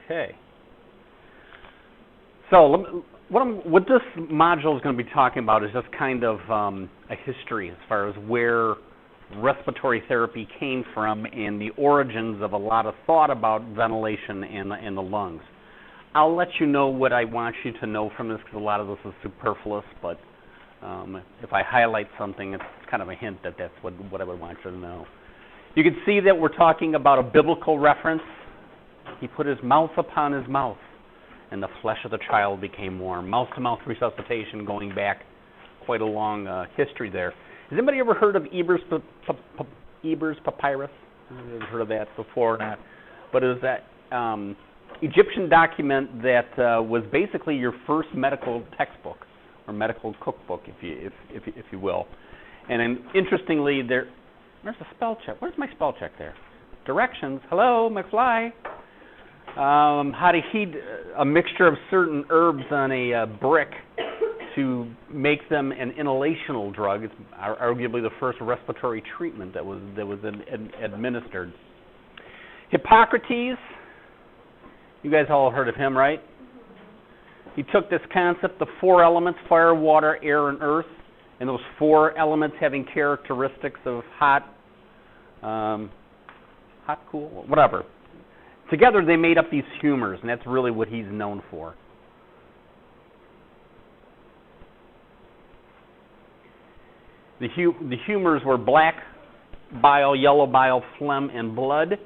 Okay. So what this module is going to be talking about is just kind of a history as far as where respiratory therapy came from and the origins of a lot of thought about ventilation and the lungs. I'll let you know what I want you to know from this because a lot of this is superfluous, but if I highlight something, it's kind of a hint that that's what I would want you to know. You can see that we're talking about a biblical reference. He put his mouth upon his mouth, and the flesh of the child became warm. Mouth-to-mouth resuscitation going back quite a long history there. Has anybody ever heard of Eber's Papyrus? I've never heard of that before or not. But it was that Egyptian document that was basically your first medical textbook or medical cookbook, if you will. And then, interestingly, where's the spell check? Where's my spell check there? Directions. Hello, McFly. How to heat a mixture of certain herbs on a brick to make them an inhalational drug. It's arguably the first respiratory treatment that was administered. Hippocrates, you guys all heard of him, right? He took this concept, the four elements, fire, water, air, and earth, and those four elements having characteristics of hot, cool, whatever. Together they made up these humors, and that's really what he's known for. The humors were black bile, yellow bile, phlegm, and blood,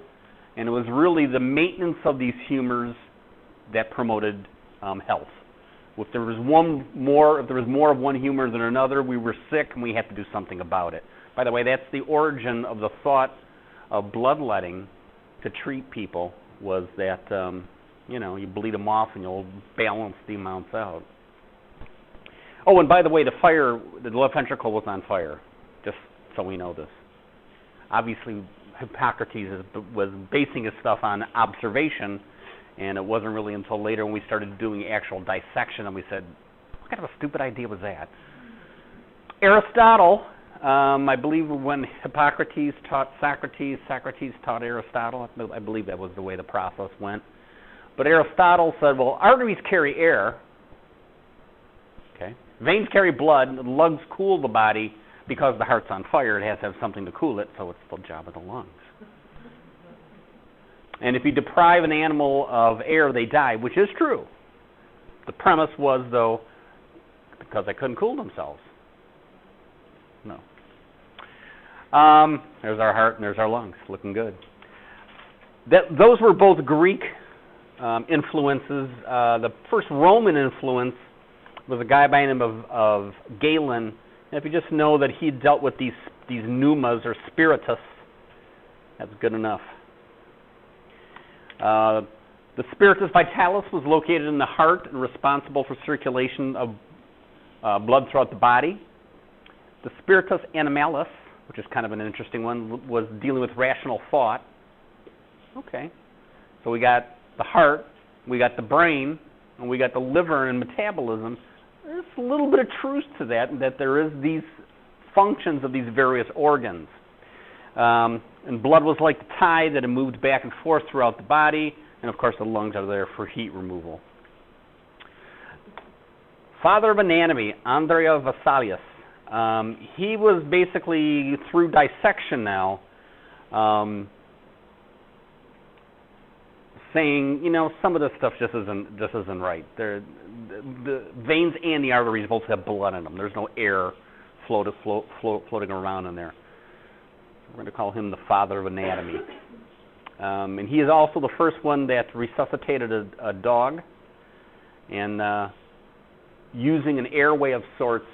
and it was really the maintenance of these humors that promoted health. If there was more of one humor than another, we were sick and we had to do something about it. By the way, that's the origin of the thought of bloodletting to treat people, was that you bleed them off and you'll balance the amounts out. Oh, and by the way, the left ventricle was on fire, just so we know this. Obviously, Hippocrates was basing his stuff on observation, and it wasn't really until later when we started doing actual dissection and we said, what kind of a stupid idea was that? Aristotle, I believe when Hippocrates taught Socrates, Socrates taught Aristotle. I believe that was the way the process went. But Aristotle said, well, arteries carry air. Okay. Veins carry blood, and the lungs cool the body. Because the heart's on fire, it has to have something to cool it, so it's the job of the lungs. And if you deprive an animal of air, they die, which is true. The premise was, though, because they couldn't cool themselves. No. There's our heart and there's our lungs, looking good. Those were both Greek influences. The first Roman influence was a guy by the name of Galen. And if you just know that he dealt with these pneumas or spiritus, that's good enough. The spiritus vitalis was located in the heart and responsible for circulation of blood throughout the body. The spiritus animalis, which is kind of an interesting one, was dealing with rational thought. Okay. So we got the heart, we got the brain, and we got the liver and metabolism. There's a little bit of truth to that there is these functions of these various organs. And blood was like the tide that it moved back and forth throughout the body, and of course the lungs are there for heat removal. Father of anatomy, Andrea Vesalius. He was basically, through dissection now, saying, some of this stuff just isn't right. The veins and the arteries both have blood in them. There's no air floating around in there. We're going to call him the father of anatomy. And he is also the first one that resuscitated a dog and using an airway of sorts,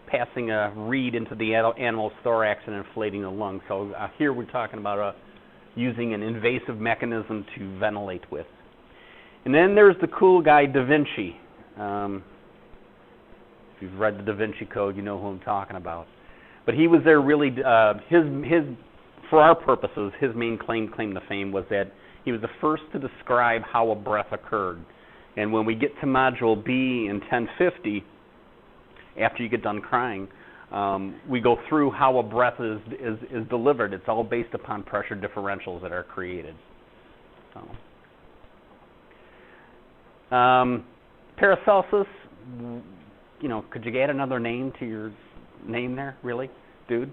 passing a reed into the animal's thorax and inflating the lungs. So here we're talking about using an invasive mechanism to ventilate with. And then there's the cool guy, Da Vinci. If you've read the Da Vinci Code, you know who I'm talking about. But he was there really, for our purposes, his main claim to fame was that he was the first to describe how a breath occurred. And when we get to Module B in 1050, after you get done crying, we go through how a breath is delivered. It's all based upon pressure differentials that are created. So. Paracelsus, you know, could you add another name to your name there, really, dude?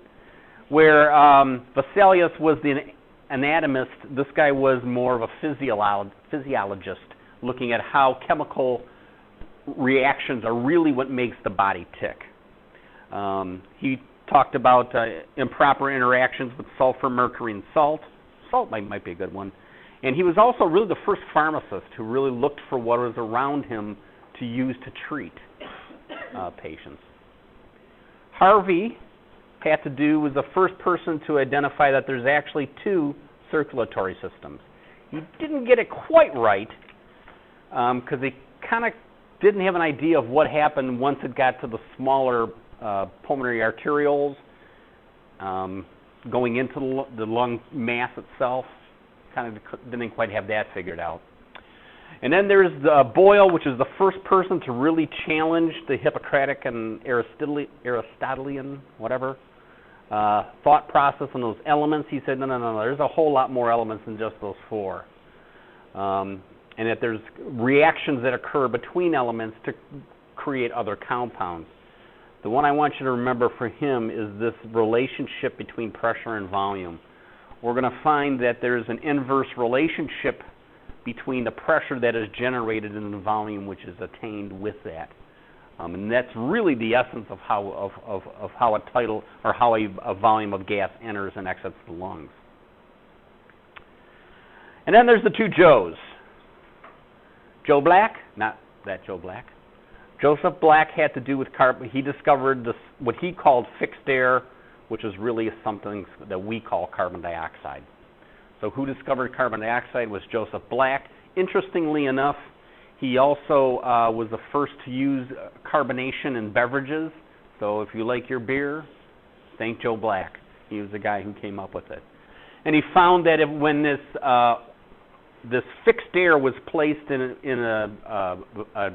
Where Vesalius was the anatomist, this guy was more of a physiologist, looking at how chemical reactions are really what makes the body tick. He talked about improper interactions with sulfur, mercury, and salt. Salt might be a good one. And he was also really the first pharmacist who really looked for what was around him to use to treat patients. Harvey was the first person to identify that there's actually two circulatory systems. He didn't get it quite right because he kind of didn't have an idea of what happened once it got to the smaller pulmonary arterioles going into the lung mass itself. Kind of didn't quite have that figured out. And then there's Boyle, which is the first person to really challenge the Hippocratic and Aristotelian, whatever, thought process on those elements. He said, no, there's a whole lot more elements than just those four. And that there's reactions that occur between elements to create other compounds. The one I want you to remember for him is this relationship between pressure and volume. We're going to find that there's an inverse relationship between the pressure that is generated and the volume which is attained with that. And that's really the essence of how a tidal or how a volume of gas enters and exits the lungs. And then there's the two Joes. Joe Black, not that Joe Black. Joseph Black had to do with carbon. He discovered this, what he called fixed air, which is really something that we call carbon dioxide. So who discovered carbon dioxide was Joseph Black. Interestingly enough, he also was the first to use carbonation in beverages. So if you like your beer, thank Joe Black. He was the guy who came up with it. And he found that when this fixed air was placed in a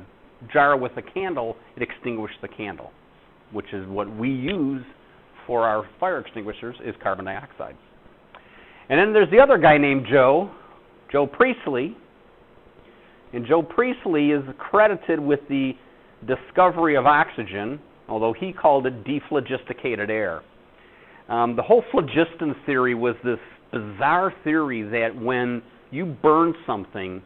jar with a candle, it extinguished the candle, which is what we use for our fire extinguishers, is carbon dioxide. And then there's the other guy named Joe Priestley. And Joe Priestley is credited with the discovery of oxygen, although he called it dephlogisticated air. The whole phlogiston theory was this bizarre theory that when you burn something,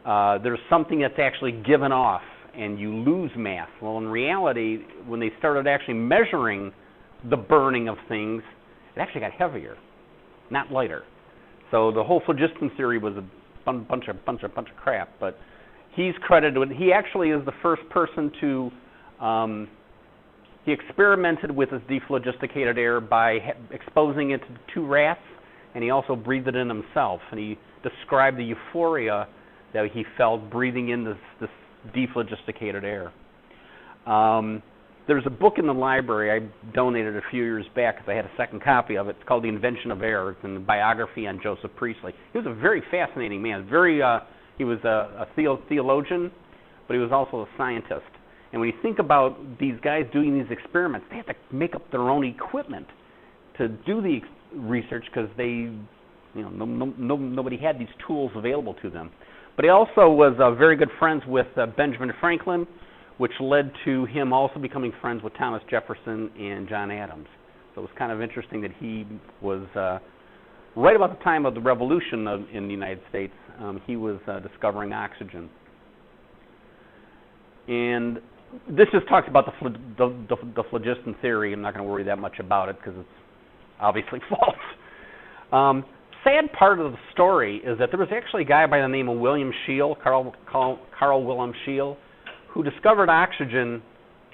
there's something that's actually given off and you lose mass. Well, in reality, when they started actually measuring the burning of things, it actually got heavier, not lighter. So the whole phlogiston theory was a bunch of crap. But he's credited with. He actually is the first person to. He experimented with this dephlogisticated air by exposing it to 2 rats, and he also breathed it in himself. And he described the euphoria that he felt breathing in this dephlogisticated air. There's a book in the library I donated a few years back because I had a second copy of it. It's called The Invention of Air. It's a biography on Joseph Priestley. He was a very fascinating man. He was a theologian, but he was also a scientist. And when you think about these guys doing these experiments, they have to make up their own equipment to do the research because nobody had these tools available to them. But he also was very good friends with Benjamin Franklin, which led to him also becoming friends with Thomas Jefferson and John Adams. So it was kind of interesting that he was, right about the time of the Revolution in the United States, he was discovering oxygen. And this just talks about the phlogiston theory. I'm not going to worry that much about it because it's obviously false. Sad part of the story is that there was actually a guy by the name of William Scheele, Carl Wilhelm Scheele, who discovered oxygen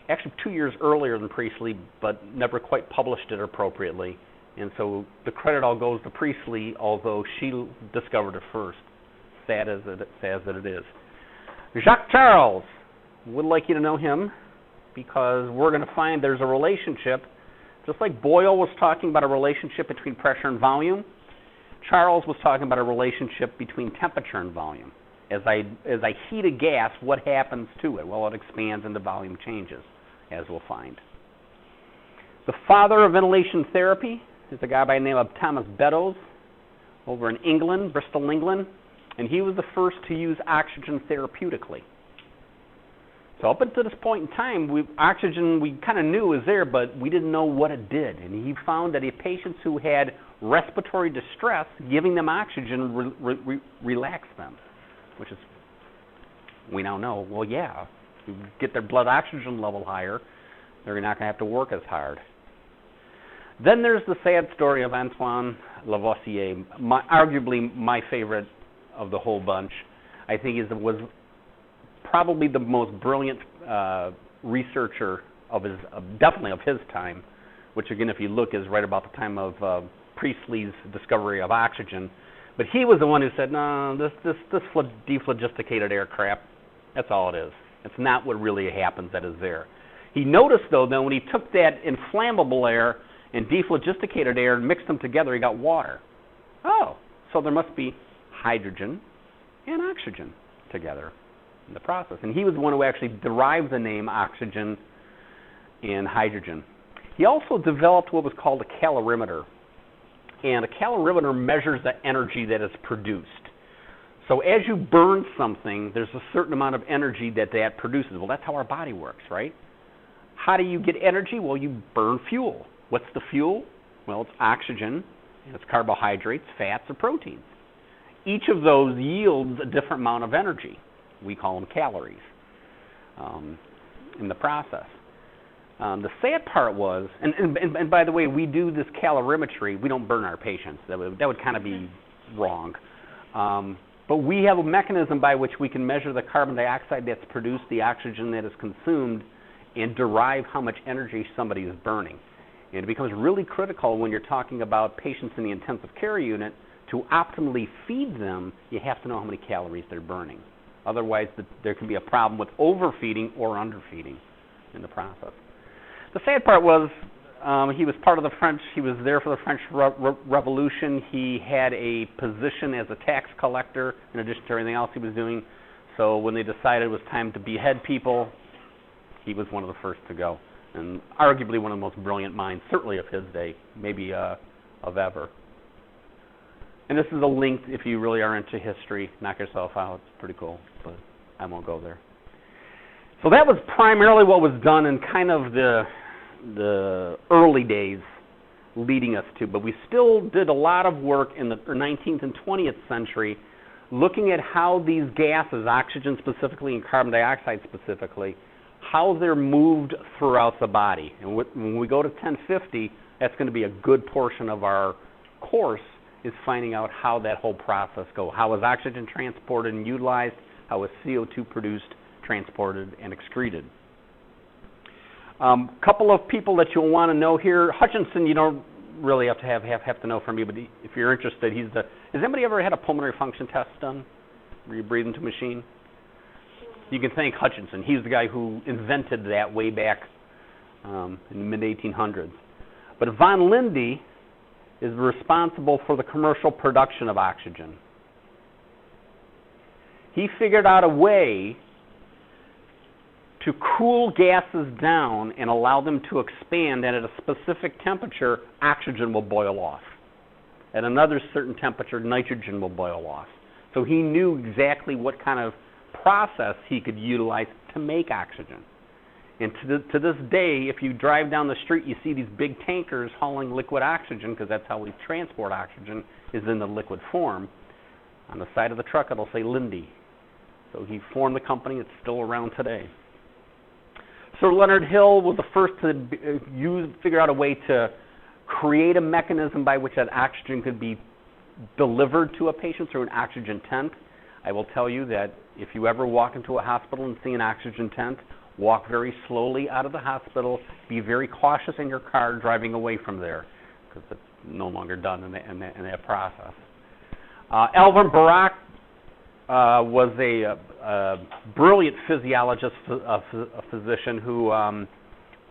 actually 2 years earlier than Priestley, but never quite published it appropriately. And so the credit all goes to Priestley, although Scheele discovered it first. Sad as it is. Jacques Charles, would like you to know him because we're going to find there's a relationship, just like Boyle was talking about a relationship between pressure and volume. Charles was talking about a relationship between temperature and volume. As I heat a gas, what happens to it? Well, it expands and the volume changes, as we'll find. The father of ventilation therapy is a guy by the name of Thomas Beddoes over in England, Bristol, England. and he was the first to use oxygen therapeutically. So up until this point in time, oxygen we kind of knew was there, but we didn't know what it did. And he found that in patients who had respiratory distress, giving them oxygen relaxed them, which is, we now know, well, yeah, you get their blood oxygen level higher, they're not going to have to work as hard. Then there's the sad story of Antoine Lavoisier, arguably my favorite of the whole bunch. I think was probably the most brilliant researcher of his, definitely of his time, which again, if you look, is right about the time of Priestley's discovery of oxygen. But he was the one who said, no, this dephlogisticated air crap, that's all it is. It's not what really happens that is there. He noticed, though, that when he took that inflammable air and dephlogisticated air and mixed them together, he got water. Oh, so there must be hydrogen and oxygen together in the process. And he was the one who actually derived the name oxygen and hydrogen. He also developed what was called a calorimeter. And a calorimeter measures the energy that is produced. So as you burn something, there's a certain amount of energy that produces. Well, that's how our body works, right? How do you get energy? Well, you burn fuel. What's the fuel? Well, it's oxygen, and it's carbohydrates, fats, or proteins. Each of those yields a different amount of energy. We call them calories in the process. The sad part was, and by the way, we do this calorimetry. We don't burn our patients. That would kind of be wrong. But we have a mechanism by which we can measure the carbon dioxide that's produced, the oxygen that is consumed, and derive how much energy somebody is burning. And it becomes really critical when you're talking about patients in the intensive care unit. To optimally feed them, you have to know how many calories they're burning. Otherwise, there can be a problem with overfeeding or underfeeding in the process. The sad part was he was part of the French. He was there for the French Revolution. He had a position as a tax collector in addition to everything else he was doing. So when they decided it was time to behead people, he was one of the first to go. And arguably one of the most brilliant minds, certainly of his day, maybe of ever. And this is a link, if you really are into history, knock yourself out. It's pretty cool, but I won't go there. So that was primarily what was done in kind of the early days leading us to, but we still did a lot of work in the 19th and 20th century looking at how these gases, oxygen specifically and carbon dioxide specifically, how they're moved throughout the body. And when we go to 1050, that's going to be a good portion of our course, is finding out how that whole process goes. How is oxygen transported and utilized? How is CO2 produced, transported, and excreted? Couple of people that you'll want to know here. Hutchinson, you don't really have to know from me, but if you're interested, has anybody ever had a pulmonary function test done where you breathe into a machine? You can thank Hutchinson. He's the guy who invented that way back in the mid-1800s. But von Lindy is responsible for the commercial production of oxygen. He figured out a way to cool gases down and allow them to expand, and at a specific temperature, oxygen will boil off. At another certain temperature, nitrogen will boil off. So he knew exactly what kind of process he could utilize to make oxygen. And to this day, if you drive down the street, you see these big tankers hauling liquid oxygen, because that's how we transport oxygen, is in the liquid form. On the side of the truck, it'll say Lindy. So he formed the company. It's still around today. Sir Leonard Hill was the first to figure out a way to create a mechanism by which that oxygen could be delivered to a patient through an oxygen tent. I will tell you that if you ever walk into a hospital and see an oxygen tent, walk very slowly out of the hospital. Be very cautious in your car driving away from there, because it's no longer done in that process. Alvin Barak was a brilliant physiologist, a physician who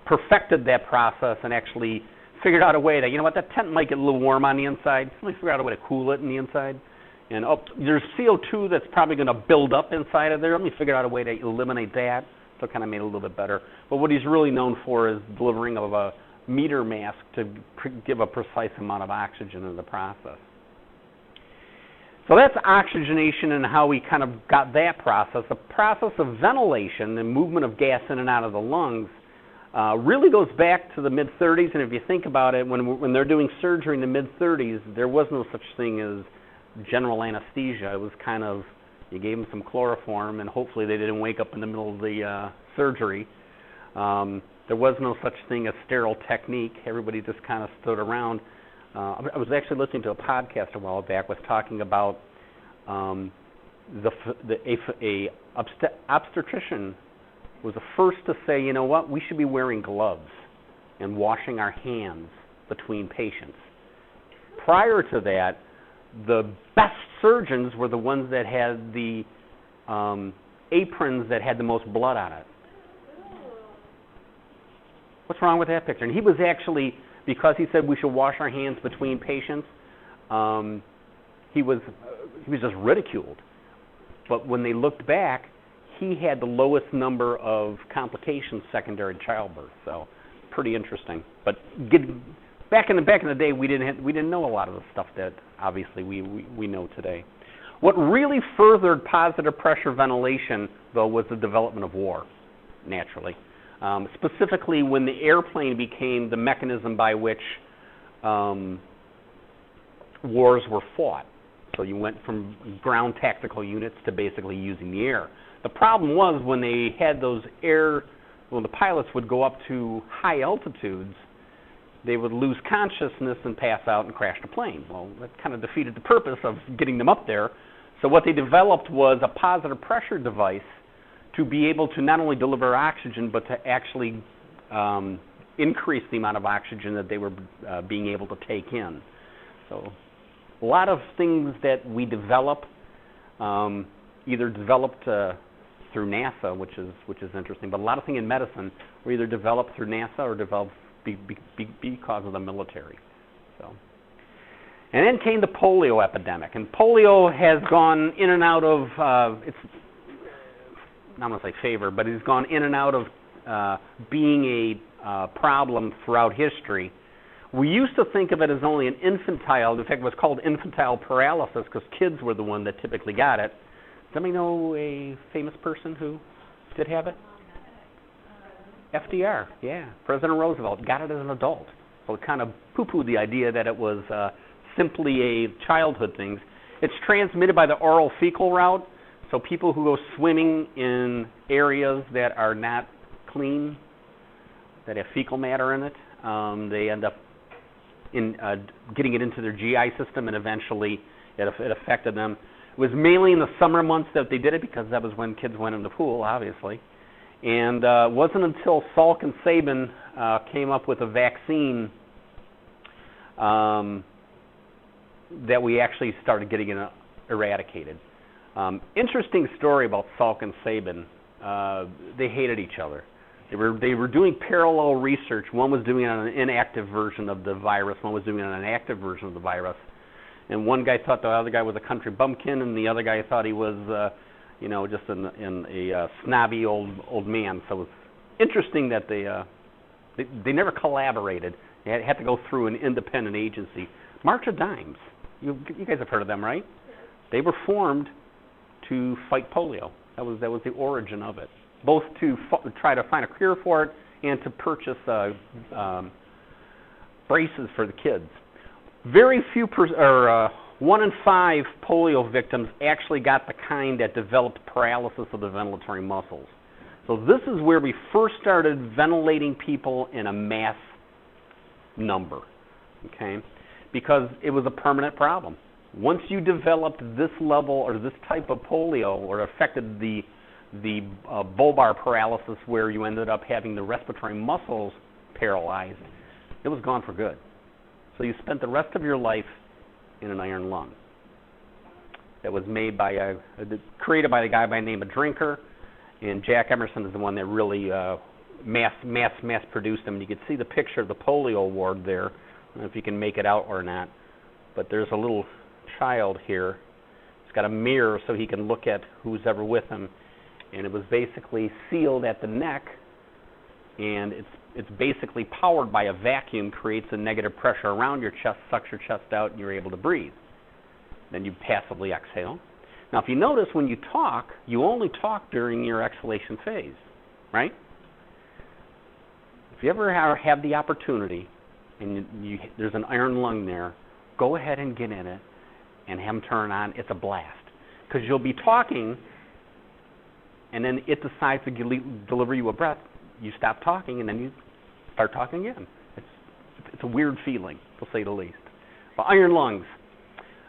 perfected that process and actually figured out a way to, you know what, that tent might get a little warm on the inside. Let me figure out a way to cool it in the inside. And there's CO2 that's probably going to build up inside of there. Let me figure out a way to eliminate that. So it kind of made it a little bit better. But what he's really known for is delivering of a meter mask to give a precise amount of oxygen in the process. So that's oxygenation and how we kind of got that process. The process of ventilation and movement of gas in and out of the lungs really goes back to the mid-30s. And if you think about it, when they're doing surgery in the mid-30s, there was no such thing as general anesthesia. It was kind of, you gave them some chloroform, and hopefully they didn't wake up in the middle of the surgery. There was no such thing as sterile technique. Everybody just kind of stood around. I was actually listening to a podcast a while back was talking about obstetrician was the first to say, you know what, we should be wearing gloves and washing our hands between patients. Prior to that, the best surgeons were the ones that had the aprons that had the most blood on it. What's wrong with that picture? And he was actually, because he said we should wash our hands between patients, he was just ridiculed. But when they looked back, he had the lowest number of complications secondary to childbirth. So pretty interesting. But back in the day, we didn't know a lot of the stuff that obviously we know today. What really furthered positive pressure ventilation, though, was the development of war, naturally. Specifically when the airplane became the mechanism by which wars were fought. So you went from ground tactical units to basically using the air. The problem was when they had those when the pilots would go up to high altitudes, they would lose consciousness and pass out and crash the plane. Well, that kind of defeated the purpose of getting them up there. So what they developed was a positive pressure device to be able to not only deliver oxygen, but to actually increase the amount of oxygen that they were being able to take in. So a lot of things that we develop, either developed through NASA, which is interesting, but a lot of things in medicine were either developed through NASA or developed because of the military. So, and then came the polio epidemic, and polio has gone in and out of I'm going to say favor, but it's gone in and out of being a problem throughout history. We used to think of it as only an infantile. In fact, it was called infantile paralysis because kids were the one that typically got it. Does anybody know a famous person who did have it? FDR, yeah. President Roosevelt got it as an adult. So it kind of poo-pooed the idea that it was simply a childhood thing. It's transmitted by the oral fecal route. So people who go swimming in areas that are not clean, that have fecal matter in it, they end up getting it into their GI system, and eventually it affected them. It was mainly in the summer months that they did it because that was when kids went in the pool, obviously. And it wasn't until Salk and Sabin came up with a vaccine that we actually started getting it eradicated. Interesting story about Salk and Sabin. They hated each other. They were doing parallel research. One was doing it on an inactive version of the virus. One was doing it on an active version of the virus. And one guy thought the other guy was a country bumpkin, and the other guy thought he was, just a snobby old man. So it was interesting that they never collaborated. They had to go through an independent agency. March of Dimes. You guys have heard of them, right? They were formed to fight polio. That was the origin of it. Both to try to find a cure for it and to purchase braces for the kids. Very few, 1 in 5 polio victims actually got the kind that developed paralysis of the ventilatory muscles. So this is where we first started ventilating people in a mass number, okay? Because it was a permanent problem. Once you developed this level or this type of polio, or affected the bulbar paralysis where you ended up having the respiratory muscles paralyzed, it was gone for good. So you spent the rest of your life in an iron lung. That was made created by a guy by the name of Drinker, and Jack Emerson is the one that really mass produced them. You can see the picture of the polio ward there. I don't know if you can make it out or not, but there's a little child here. He's got a mirror so he can look at who's ever with him, and it was basically sealed at the neck, and it's basically powered by a vacuum, creates a negative pressure around your chest, sucks your chest out, and you're able to breathe. Then you passively exhale. Now, if you notice, when you talk, you only talk during your exhalation phase, right? If you ever have the opportunity and there's an iron lung there, go ahead and get in it and have them turn on. It's a blast. Because you'll be talking, and then it decides to deliver you a breath. You stop talking, and then you start talking again. It's a weird feeling, to say the least. Well, iron lungs.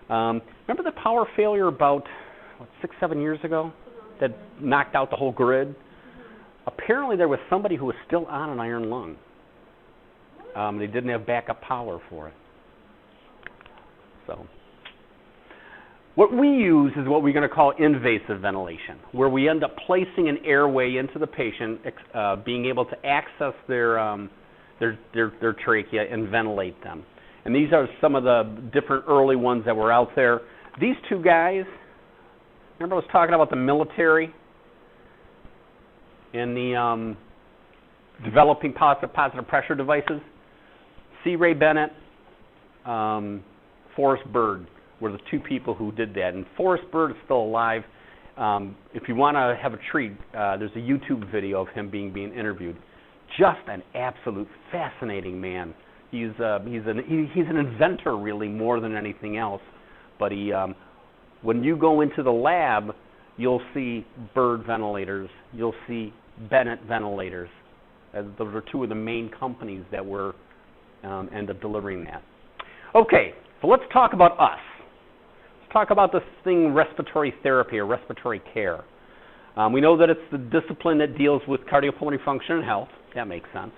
Remember the power failure about 6-7 years ago that knocked out the whole grid? Apparently there was somebody who was still on an iron lung. They didn't have backup power for it. So what we use is what we're going to call invasive ventilation, where we end up placing an airway into the patient, being able to access their trachea and ventilate them. And these are some of the different early ones that were out there. These two guys, remember I was talking about the military and the developing positive pressure devices? C. Ray Bennett, Forrest Bird were the two people who did that. And Forrest Bird is still alive. If you want to have a treat, there's a YouTube video of him being interviewed. Just an absolute fascinating man. He's an inventor, really, more than anything else. But when you go into the lab, you'll see Bird ventilators. You'll see Bennett ventilators. Those are two of the main companies that were end up delivering that. Okay, so let's talk about us. Let's talk about this thing, respiratory therapy or respiratory care. We know that it's the discipline that deals with cardiopulmonary function and health. That makes sense.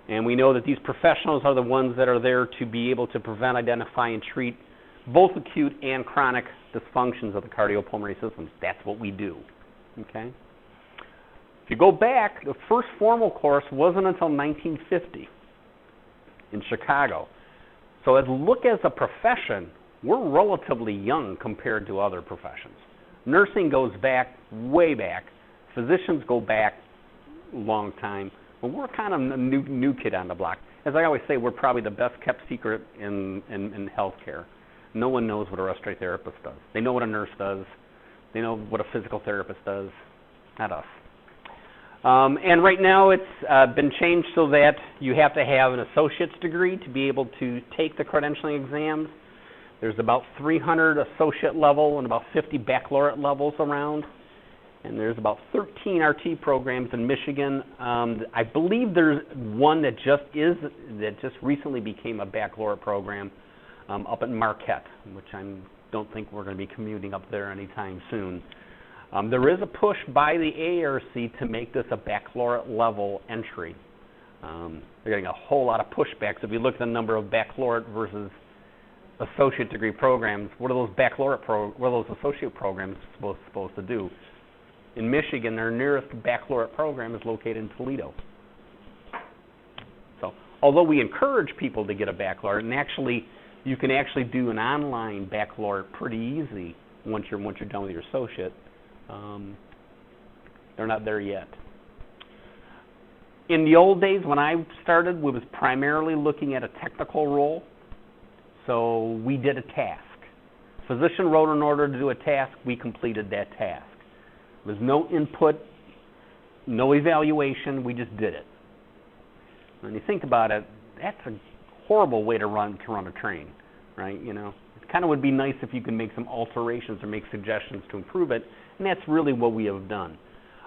And we know that these professionals are the ones that are there to be able to prevent, identify, and treat both acute and chronic dysfunctions of the cardiopulmonary systems. That's what we do. Okay? If you go back, the first formal course wasn't until 1950 in Chicago. So as a profession, we're relatively young compared to other professions. Nursing goes back, way back. Physicians go back a long time. But we're kind of a new kid on the block. As I always say, we're probably the best kept secret in healthcare. No one knows what a respiratory therapist does. They know what a nurse does. They know what a physical therapist does. Not us. And right now it's been changed so that you have to have an associate's degree to be able to take the credentialing exams. There's about 300 associate level and about 50 baccalaureate levels around. And there's about 13 RT programs in Michigan. I believe there's one that just recently became a baccalaureate program up at Marquette, which I don't think we're going to be commuting up there anytime soon. There is a push by the AARC to make this a baccalaureate level entry. They're getting a whole lot of pushbacks. If you look at the number of baccalaureate versus associate degree programs, what are those associate programs supposed to do? In Michigan, their nearest baccalaureate program is located in Toledo. So, although we encourage people to get a baccalaureate, and you can actually do an online baccalaureate pretty easy once you're done with your associate, they're not there yet. In the old days, when I started, we was primarily looking at a technical role. So we did a task. Physician wrote an order to do a task. We completed that task. There was no input, no evaluation. We just did it. When you think about it, that's a horrible way to run a train, right? You know, it kind of would be nice if you could make some alterations or make suggestions to improve it, and that's really what we have done.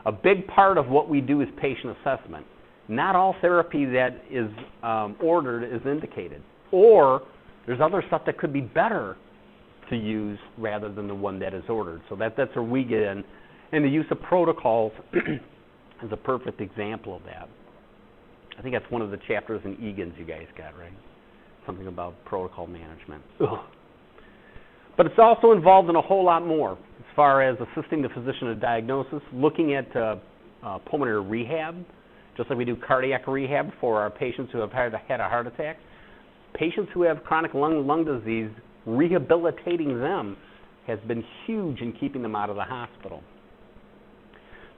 A big part of what we do is patient assessment. Not all therapy that is ordered is indicated, or there's other stuff that could be better to use rather than the one that is ordered. So that's where we get in. And the use of protocols is a perfect example of that. I think that's one of the chapters in Egan's you guys got, right? Something about protocol management. Ugh. But it's also involved in a whole lot more as far as assisting the physician in diagnosis, looking at pulmonary rehab, just like we do cardiac rehab for our patients who have had a heart attack. Patients who have chronic lung disease, rehabilitating them has been huge in keeping them out of the hospital.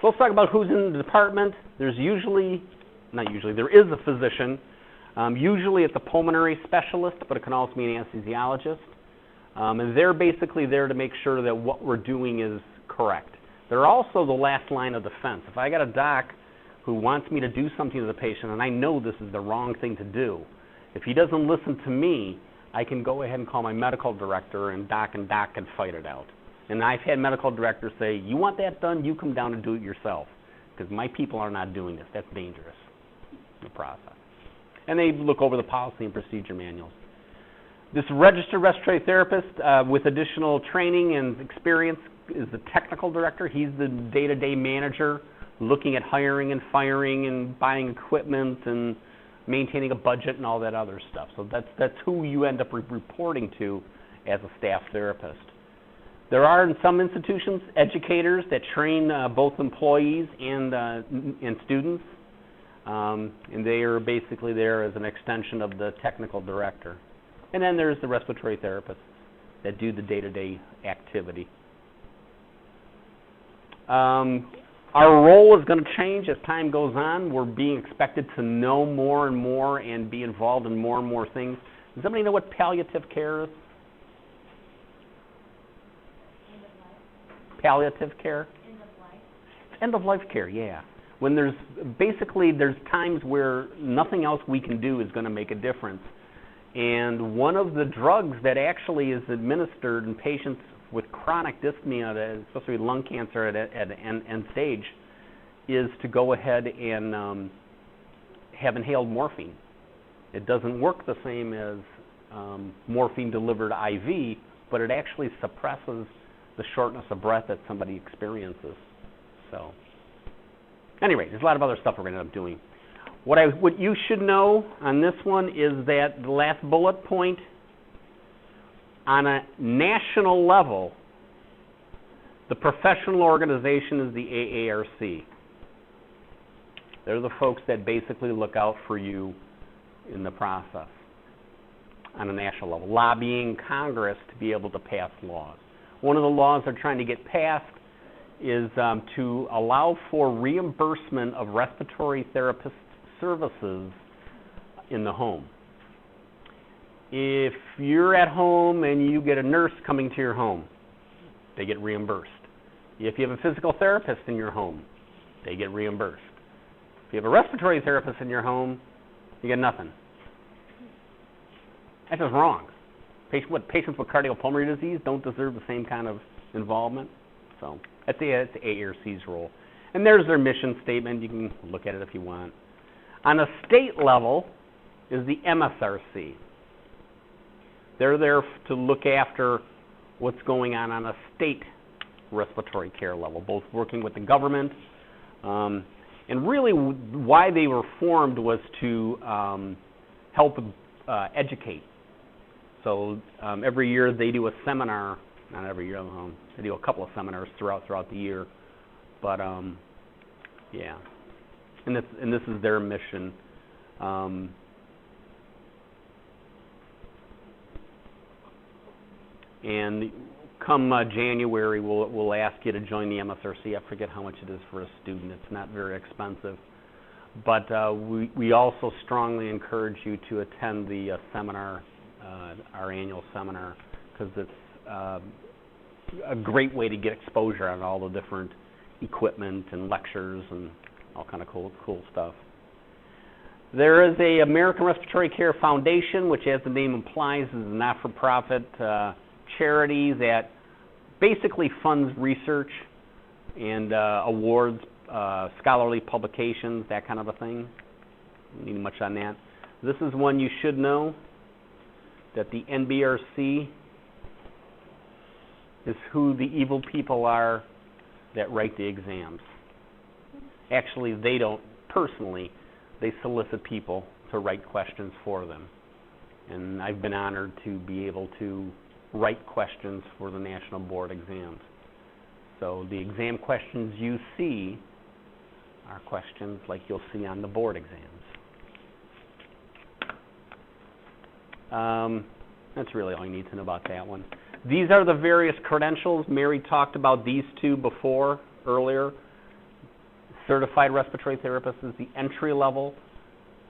So let's talk about who's in the department. There is a physician. Usually it's a pulmonary specialist, but it can also be an anesthesiologist. And they're basically there to make sure that what we're doing is correct. They're also the last line of defense. If I got a doc who wants me to do something to the patient and I know this is the wrong thing to do, if he doesn't listen to me, I can go ahead and call my medical director, and doc can fight it out. And I've had medical directors say, you want that done, you come down and do it yourself, because my people are not doing this. That's dangerous, the process. And they look over the policy and procedure manuals. This registered respiratory therapist with additional training and experience is the technical director. He's the day-to-day manager, looking at hiring and firing and buying equipment and maintaining a budget and all that other stuff. So that's who you end up reporting to as a staff therapist. There are, in some institutions, educators that train both employees and students, and they are basically there as an extension of the technical director. And then there's the respiratory therapists that do the day-to-day activity. Our role is going to change as time goes on. We're being expected to know more and more and be involved in more and more things. Does anybody know what palliative care is? Palliative care? End-of-life care, yeah. When there's times where nothing else we can do is going to make a difference. And one of the drugs that actually is administered in patients with chronic dyspnea, especially lung cancer at end stage, is to go ahead and have inhaled morphine. It doesn't work the same as morphine delivered IV, but it actually suppresses the shortness of breath that somebody experiences. So, anyway, there's a lot of other stuff we're going to end up doing. What you should know on this one is that the last bullet point, on a national level, the professional organization is the AARC. They're the folks that basically look out for you in the process on a national level, lobbying Congress to be able to pass laws. One of the laws they're trying to get passed is to allow for reimbursement of respiratory therapist services in the home. If you're at home and you get a nurse coming to your home, they get reimbursed. If you have a physical therapist in your home, they get reimbursed. If you have a respiratory therapist in your home, you get nothing. That's just wrong. Patients with cardiopulmonary disease don't deserve the same kind of involvement. So that's the AARC's role. And there's their mission statement. You can look at it if you want. On a state level is the MSRC. They're there to look after what's going on a state respiratory care level, both working with the government. And really why they were formed was to help educate. So every year they do a seminar, not every year, they do a couple of seminars throughout the year. But yeah, and this is their mission. And come January, we'll ask you to join the MSRC. I forget how much it is for a student. It's not very expensive. But we also strongly encourage you to attend the seminar, our annual seminar, because it's a great way to get exposure on all the different equipment and lectures and all kind of cool stuff. There is a American Respiratory Care Foundation, which, as the name implies, is a not-for-profit charity that basically funds research and awards scholarly publications, that kind of a thing. Don't need much on that. This is one you should know, that the NBRC is who the evil people are that write the exams. Actually, they don't personally. They solicit people to write questions for them. And I've been honored to be able to write questions for the National Board exams. So the exam questions you see are questions like you'll see on the board exams. That's really all you need to know about that one. These are the various credentials. Mary talked about these two earlier. Certified respiratory therapist is the entry level.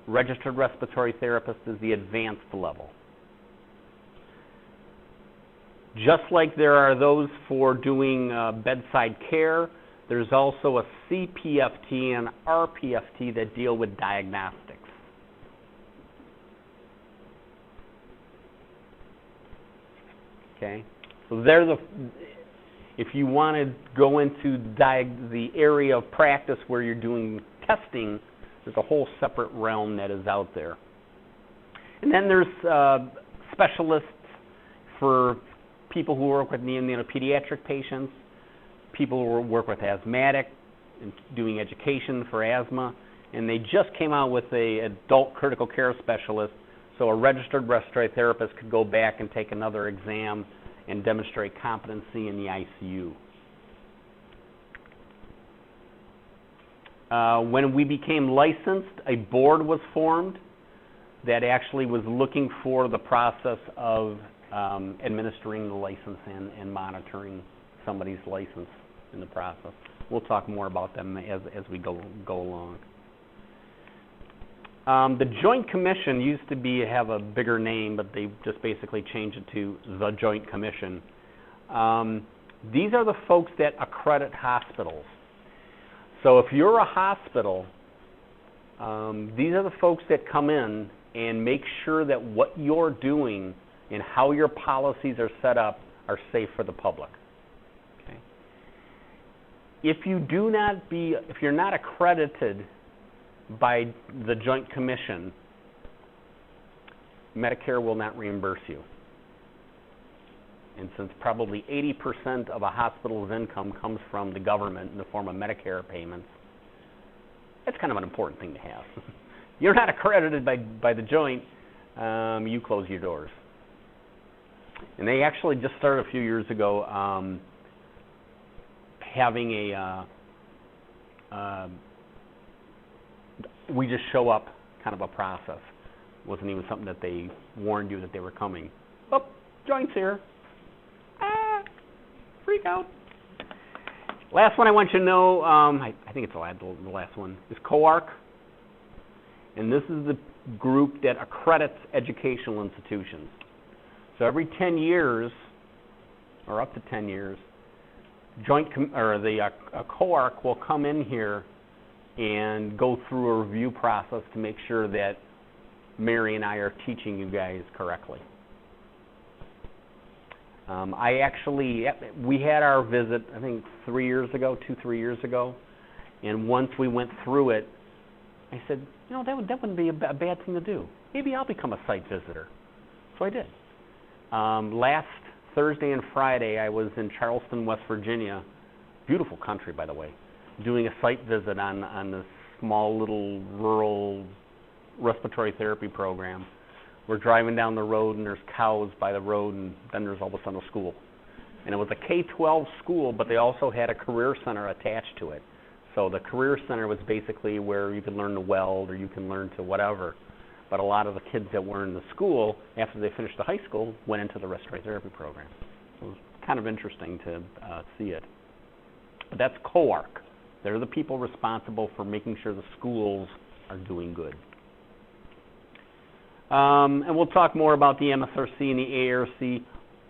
Registered respiratory therapist is the advanced level. Just like there are those for doing bedside care, there's also a CPFT and RPFT that deal with diagnostics. Okay, so they're if you want to go into the area of practice where you're doing testing, there's a whole separate realm that is out there. And then there's specialists for people who work with pediatric patients, people who work with asthmatic, and doing education for asthma, and they just came out with an adult critical care specialist, so a registered respiratory therapist could go back and take another exam and demonstrate competency in the ICU. When we became licensed, a board was formed that actually was looking for the process of administering the license and monitoring somebody's license in the process. We'll talk more about them as we go along. The Joint Commission used to have a bigger name, but they just basically changed it to the Joint Commission. These are the folks that accredit hospitals. So if you're a hospital, these are the folks that come in and make sure that what you're doing and how your policies are set up are safe for the public. Okay. If you're not accredited by the Joint Commission, Medicare will not reimburse you. And since probably 80% of a hospital's income comes from the government in the form of Medicare payments, that's kind of an important thing to have. You're not accredited by the Joint, you close your doors. And they actually just started a few years ago having we just show up kind of a process. It wasn't even something that they warned you that they were coming. Oh, Joint's here. Freak out. Last one I want you to know, I think it's the last one, is COARC. And this is the group that accredits educational institutions. So every 10 years, or up to 10 years, COARC will come in here and go through a review process to make sure that Mary and I are teaching you guys correctly. We had our visit, I think 3 years ago, 2-3 years ago, and once we went through it, I said, that wouldn't be a bad thing to do. Maybe I'll become a site visitor. So I did. Last Thursday and Friday, I was in Charleston, West Virginia, beautiful country, by the way, doing a site visit on this small little rural respiratory therapy program. We're driving down the road, and there's cows by the road, and then there's all of a sudden a school. And it was a K-12 school, but they also had a career center attached to it. So the career center was basically where you could learn to weld or you can learn to whatever. But a lot of the kids that were in the school, after they finished the high school, went into the respiratory therapy program. So it was kind of interesting to see it. But that's COARC. They're the people responsible for making sure the schools are doing good. And we'll talk more about the MSRC and the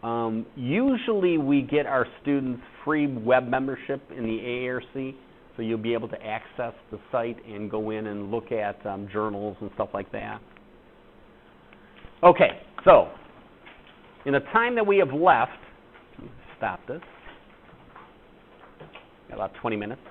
AARC. Usually we get our students free web membership in the AARC, so you'll be able to access the site and go in and look at journals and stuff like that. Okay, so in the time that we have left, let me stop this. Got about 20 minutes.